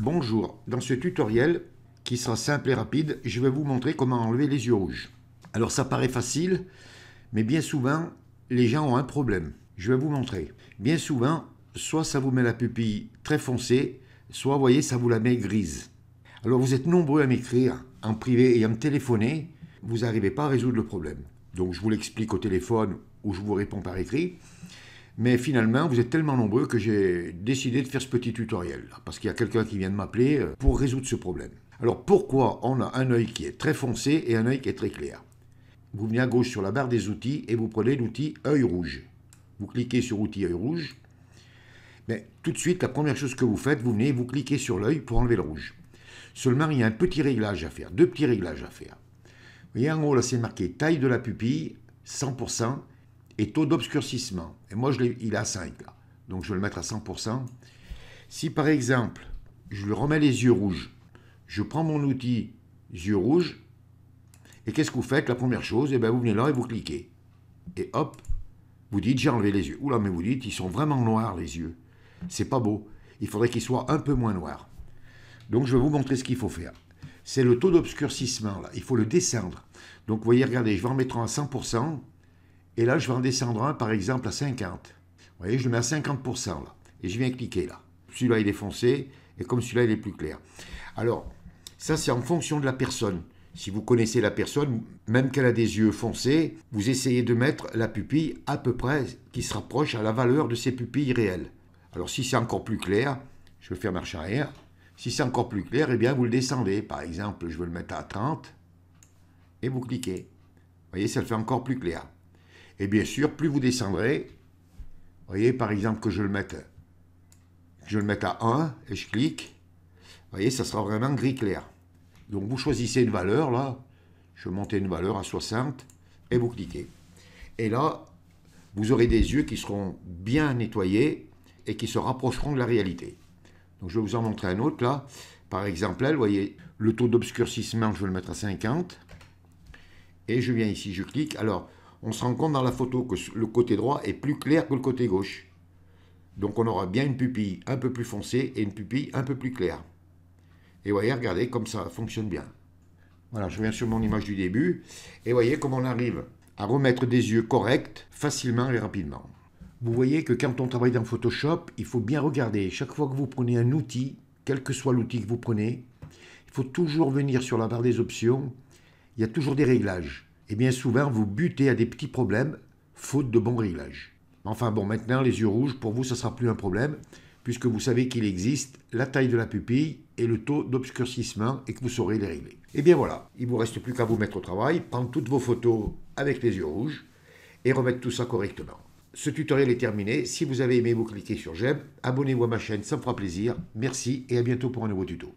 Bonjour, dans ce tutoriel, qui sera simple et rapide, je vais vous montrer comment enlever les yeux rouges. Alors ça paraît facile, mais bien souvent, les gens ont un problème. Je vais vous montrer. Bien souvent, soit ça vous met la pupille très foncée, soit, vous voyez, ça vous la met grise. Alors vous êtes nombreux à m'écrire en privé et à me téléphoner, vous n'arrivez pas à résoudre le problème. Donc je vous l'explique au téléphone ou je vous réponds par écrit. Mais finalement, vous êtes tellement nombreux que j'ai décidé de faire ce petit tutoriel. Parce qu'il y a quelqu'un qui vient de m'appeler pour résoudre ce problème. Alors pourquoi on a un œil qui est très foncé et un œil qui est très clair? Vous venez à gauche sur la barre des outils et vous prenez l'outil œil rouge. Vous cliquez sur outil œil rouge. Mais tout de suite, la première chose que vous faites, vous venez et vous cliquez sur l'œil pour enlever le rouge. Seulement, il y a un petit réglage à faire, deux petits réglages à faire. Vous voyez en haut, là, c'est marqué taille de la pupille, 100%, et taux d'obscurcissement. Et moi, il est à 5, là. Donc, je vais le mettre à 100%. Si, par exemple, je lui remets les yeux rouges, je prends mon outil yeux rouges, et qu'est-ce que vous faites? La première chose, eh bien, vous venez là et vous cliquez. Et hop, vous dites, j'ai enlevé les yeux. Oula, mais vous dites, ils sont vraiment noirs, les yeux. C'est pas beau. Il faudrait qu'ils soient un peu moins noirs. Donc, je vais vous montrer ce qu'il faut faire. C'est le taux d'obscurcissement, là. Il faut le descendre. Donc, vous voyez, regardez, je vais en mettre un à 100%. Et là, je vais en descendre un, par exemple, à 50. Vous voyez, je le mets à 50%, là. Et je viens cliquer, là. Celui-là, il est foncé. Et comme celui-là, il est plus clair. Alors, ça, c'est en fonction de la personne. Si vous connaissez la personne, même qu'elle a des yeux foncés, vous essayez de mettre la pupille à peu près qui se rapproche à la valeur de ses pupilles réelles. Alors, si c'est encore plus clair, je vais faire marche arrière. Si c'est encore plus clair, eh bien, vous le descendez. Par exemple, je vais le mettre à 30. Et vous cliquez. Vous voyez, ça le fait encore plus clair. Et bien sûr, plus vous descendrez, vous voyez, par exemple, que je le mette à 1 et je clique, vous voyez, ça sera vraiment gris clair. Donc, vous choisissez une valeur, là, je vais monter une valeur à 60 et vous cliquez. Et là, vous aurez des yeux qui seront bien nettoyés et qui se rapprocheront de la réalité. Donc, je vais vous en montrer un autre, là. Par exemple, là, vous voyez, le taux d'obscurcissement, je vais le mettre à 50. Et je viens ici, je clique. Alors, on se rend compte dans la photo que le côté droit est plus clair que le côté gauche. Donc on aura bien une pupille un peu plus foncée et une pupille un peu plus claire. Et voyez, regardez comme ça fonctionne bien. Voilà, je reviens sur mon image du début. Et voyez comment on arrive à remettre des yeux corrects facilement et rapidement. Vous voyez que quand on travaille dans Photoshop, il faut bien regarder. Chaque fois que vous prenez un outil, quel que soit l'outil que vous prenez, il faut toujours venir sur la barre des options. Il y a toujours des réglages. Et bien souvent, vous butez à des petits problèmes, faute de bons réglages. Enfin bon, maintenant, les yeux rouges, pour vous, ça ne sera plus un problème, puisque vous savez qu'il existe la taille de la pupille et le taux d'obscurcissement, et que vous saurez les régler. Et bien voilà, il ne vous reste plus qu'à vous mettre au travail, prendre toutes vos photos avec les yeux rouges, et remettre tout ça correctement. Ce tutoriel est terminé. Si vous avez aimé, vous cliquez sur j'aime, abonnez-vous à ma chaîne, ça me fera plaisir. Merci, et à bientôt pour un nouveau tuto.